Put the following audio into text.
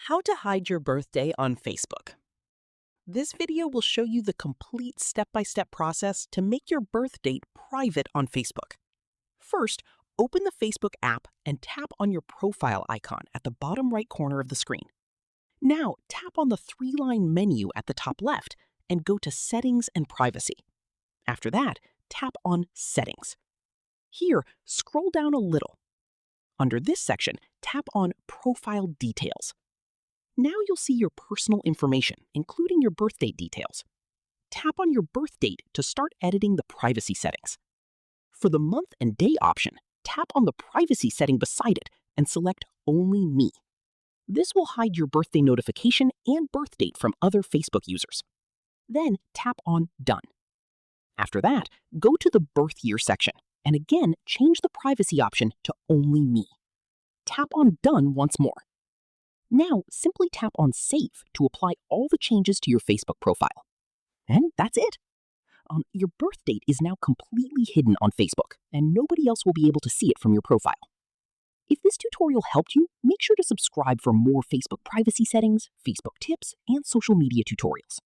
How to hide your birthday on Facebook. This video will show you the complete step-by-step process to make your birth date private on Facebook. First, open the Facebook app and tap on your profile icon at the bottom right corner of the screen. Now, tap on the three-line menu at the top left and go to Settings and Privacy. After that, tap on Settings. Here, scroll down a little. Under this section, tap on Profile Details. Now you'll see your personal information, including your birth date details. Tap on your birth date to start editing the privacy settings. For the month and day option, tap on the privacy setting beside it and select Only Me. This will hide your birthday notification and birth date from other Facebook users. Then tap on Done. After that, go to the birth year section and again change the privacy option to Only Me. Tap on Done once more. Now, simply tap on Save to apply all the changes to your Facebook profile. And that's it. Your birth date is now completely hidden on Facebook, and nobody else will be able to see it from your profile. If this tutorial helped you, make sure to subscribe for more Facebook privacy settings, Facebook tips, and social media tutorials.